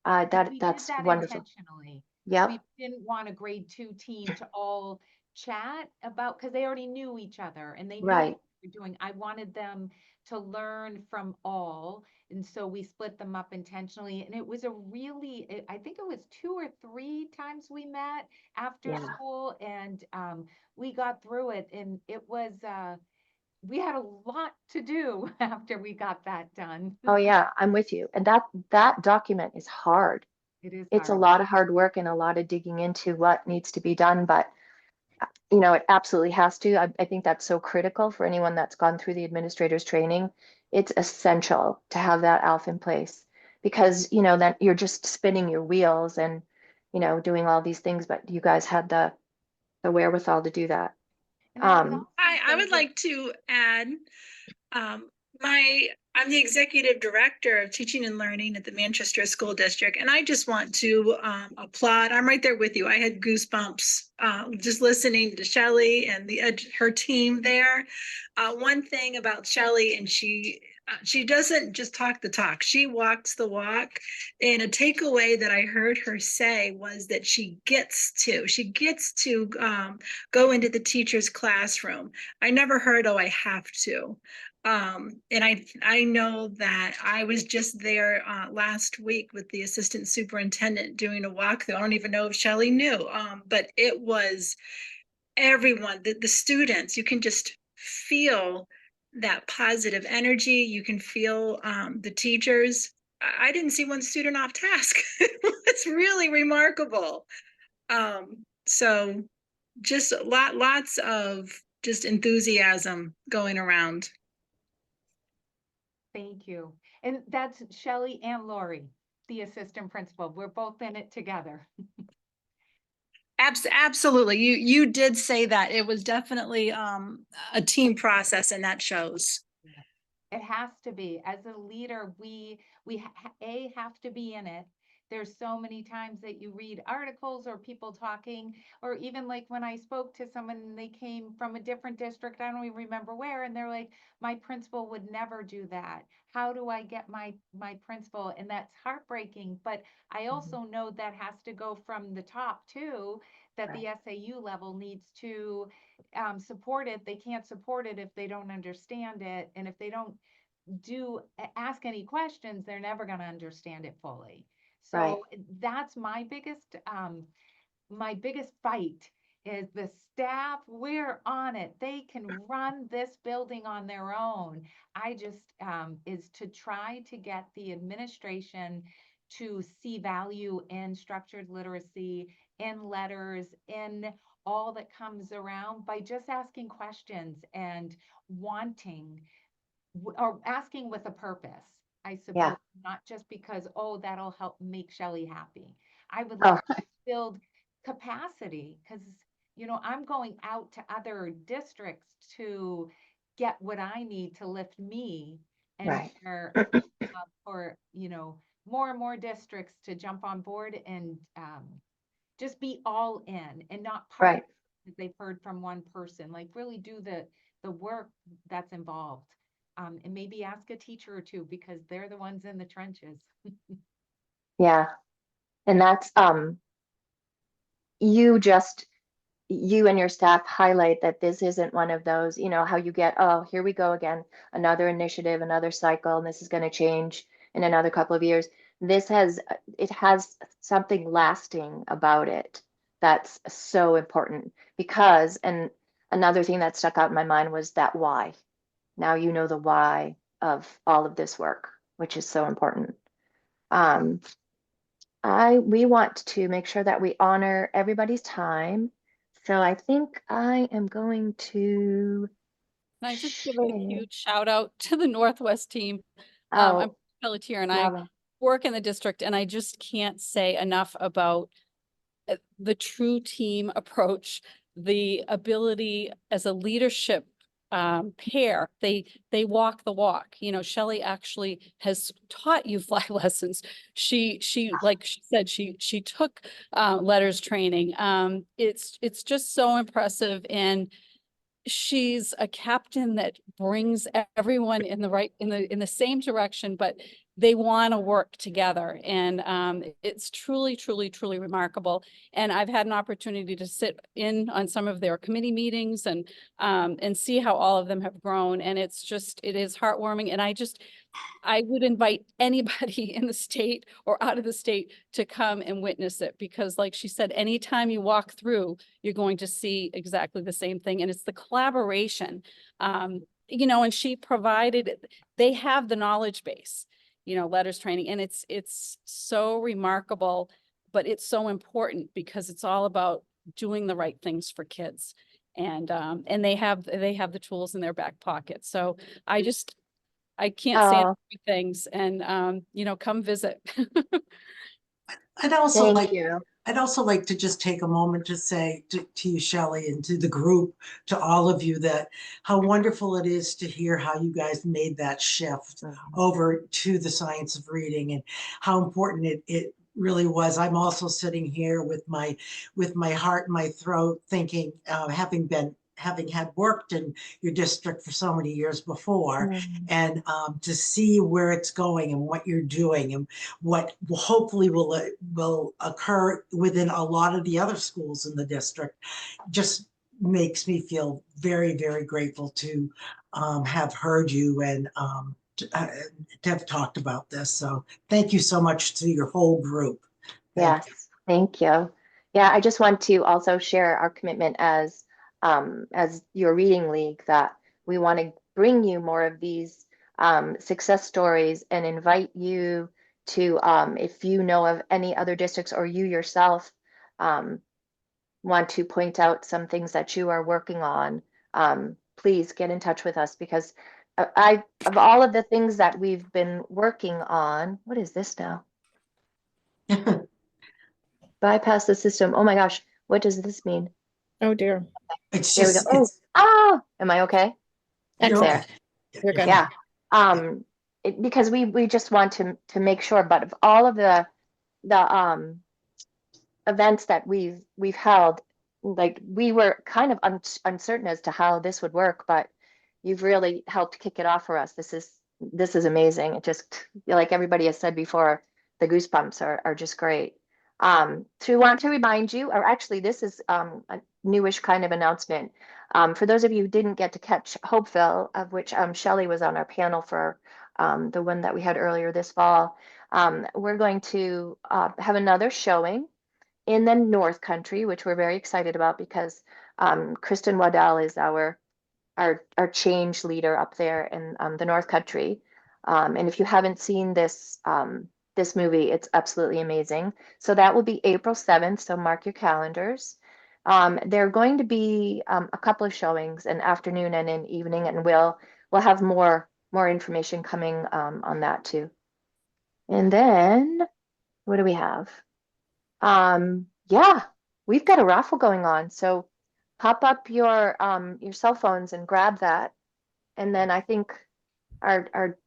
We That's did that wonderful. intentionally. Yep. We didn't want a grade 2 team to all chat about, because they already knew each other and they knew Right. what we were doing. I wanted them to learn from all. And so we split them up intentionally. And it was I think it was 2 or 3 times we met after Yeah. school, and we got through it. And it was, we had a lot to do after we got that done. Oh yeah, I'm with you. And that document is hard. It is It's a hard. lot of hard work and a lot of digging into what needs to be done, but you know, it absolutely has to. I think that's so critical for anyone that's gone through the administrator's training. It's essential to have that ALF in place because, you know, then you're just spinning your wheels and, you know, doing all these things, but you guys had the wherewithal to do that. And I would Um, also I say would that- like to add, um, I'm the executive director of teaching and learning at the Manchester School District, and I just want to applaud. I'm right there with you. I had goosebumps just listening to Shelley and her team there. One thing about Shelley, and she doesn't just talk the talk; she walks the walk. And a takeaway that I heard her say was that she gets to go into the teacher's classroom. I never heard, "Oh, I have to." And I know that I was just there last week with the assistant superintendent doing a walkthrough. I don't even know if Shelley knew, but it was everyone, the students, you can just feel that positive energy. You can feel the teachers. I didn't see one student off task. It's really remarkable. So just lots of just enthusiasm going around. Thank you. And that's Shelley and Lori, the assistant principal. We're both in it together. Absolutely. You did say that it was definitely a team process, and that shows. It has to be. As a leader, we have to be in it. There's so many times that you read articles or people talking, or even like when I spoke to someone and they came from a different district, I don't even remember where, and they're like, my principal would never do that. How do I get my principal? And that's heartbreaking. But I also know that has to go from the top too, that the SAU level needs to support it. They can't support it if they don't understand it. And if they don't ask any questions, they're never going to understand it fully. Right. So that's my biggest fight is the staff. We're on it. They can run this building on their own. I just is to try to get the administration to see value in structured literacy, in letters, in all that comes around by just asking questions and wanting or asking with a purpose, I suppose, Yeah. not just because, oh, that'll help make Shelley happy. I would Oh, like to build capacity because, I'm going out to other districts to get what I need to lift me and right. for, more and more districts to jump on board and just be all in and not part Right. because they've heard from one person, like really do the work that's involved. And maybe ask a teacher or two because they're the ones in the trenches. Yeah. And that's, you just, you and your staff highlight that this isn't one of those, how you get, oh, here we go again, another initiative, another cycle, and this is going to change in another couple of years. It has something lasting about it that's so important because, and another thing that stuck out in my mind was that why. Now you know the why of all of this work, which is so important. Um, we want to make sure that we honor everybody's time. So I think I am going to Can I just give a share. huge shout out to the Northwest team? I'm Oh, Pelletier and I love it. work in the district, and I just can't say enough about the true team approach, the ability as a leadership pair. They walk the walk. Shelley actually has taught you fly lessons. She like she said, she took letters training. It's just so impressive, and she's a captain that brings everyone in the same direction, but they want to work together. And it's truly remarkable. And I've had an opportunity to sit in on some of their committee meetings and see how all of them have grown. And it is heartwarming. And I would invite anybody in the state or out of the state to come and witness it, because like she said, anytime you walk through, you're going to see exactly the same thing. And it's the collaboration, and she provided, they have the knowledge base, letters training, and it's so remarkable, but it's so important because it's all about doing the right things for kids. And they have the tools in their back pocket. So I can't say enough Oh, good things, and come visit. I'd also thank like you. I'd also like to just take a moment to say to you, Shelley, and to the group, to all of you, that how wonderful it is to hear how you guys made that shift over to the science of reading and how important it really was. I'm also sitting here with my heart in my throat thinking, having had worked in your district for so many years before, and to see where it's going and what you're doing and what hopefully will occur within a lot of the other schools in the district just makes me feel very grateful to have heard you and to have talked about this. So thank you so much to your whole group. Yes, thank you. Yeah, I just want to also share our commitment as your reading league that we want to bring you more of these success stories and invite you to, if you know of any other districts or you yourself want to point out some things that you are working on, please get in touch with us, because of all of the things that we've been working on, what is this now? Bypass the system. Oh my gosh, what does this mean? Oh dear. It's There we go. just, Oh, it's, am I okay? you're Excellent. okay. You're good. Yeah. Because we just want to make sure, but of all of the events that we've held, like, we were kind of uncertain as to how this would work, but you've really helped kick it off for us. This is amazing. It just, like everybody has said before, the goosebumps are just great. To want to remind you, or actually this is a newish kind of announcement. For those of you who didn't get to catch Hopeville, of which Shelley was on our panel for the one that we had earlier this fall, we're going to have another showing in the North Country, which we're very excited about, because Kristen Waddell is our change leader up there in the North Country. And if you haven't seen this this movie, it's absolutely amazing. So that will be April 7th, so mark your calendars. There are going to be a couple of showings, an afternoon and an evening, and we'll have more information coming on that too. And then what do we have? Yeah, we've got a raffle going on, so pop up your cell phones and grab that. And then I think our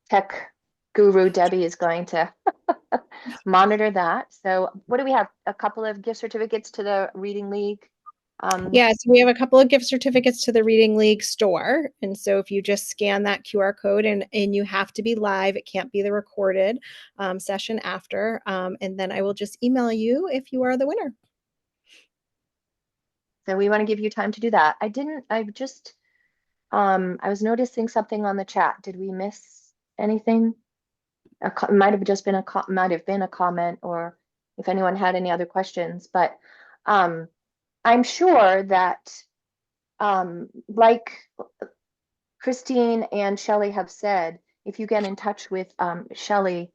tech guru Debbie is going to monitor that. So what do we have? A couple of gift certificates to the Reading League. Yeah, so we have a couple of gift certificates to the Reading League store. And so if you just scan that QR code, and you have to be live, it can't be the recorded session after. And then I will just email you if you are the winner. So we want to give you time to do that. I was noticing something on the chat. Did we miss anything? Might have just been a comment, or if anyone had any other questions, but I'm sure that like Christine and Shelley have said, if you get in touch with Shelley,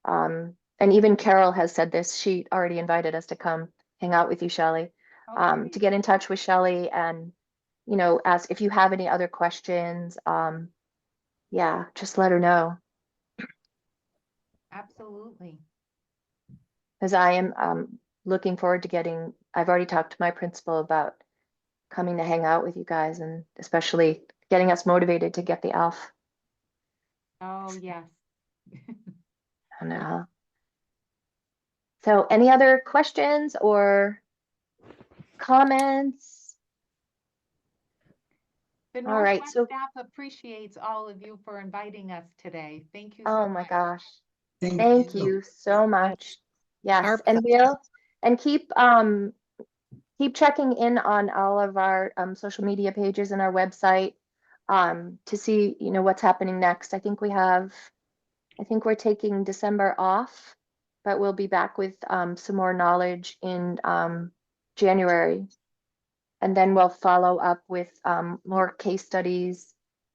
and even Carol has said this, she already invited us to come hang out with you, Shelley, to get in touch with Shelley and, ask if you have any other questions. Yeah, just let her know. Absolutely. Because I am looking forward to I've already talked to my principal about coming to hang out with you guys, and especially getting us motivated to get the ALF. Oh, yes. I know. So any other questions or comments? The All right, Northwest so staff appreciates all of you for inviting us today. Thank you so oh much. my gosh. Thank Thank you. you so much. Yes, Our and keep checking in on all of our social media pages and our website to see, what's happening next. I think we're taking December off, but we'll be back with some more knowledge in January. And then we'll follow up with more case studies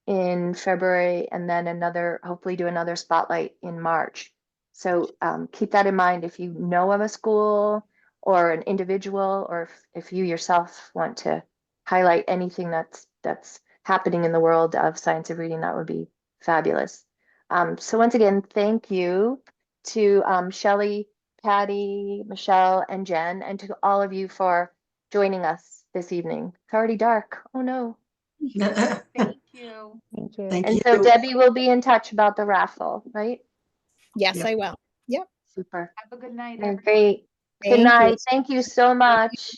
in February, and then hopefully do another spotlight in March. So keep that in mind if you know of a school or an individual, or if you yourself want to highlight anything that's happening in the world of science of reading, that would be fabulous. So once again, thank you to Shelley, Patty, Michelle, and Jen, and to all of you for joining us this evening. It's already dark. Oh no. Thank you. Thank you. Thank And you. so Debbie will be in touch about the raffle, right? Yes, Yep. I will. Yep. Super. Have a good night, Okay, everyone. great. Good Thank you. night. Thank you so much.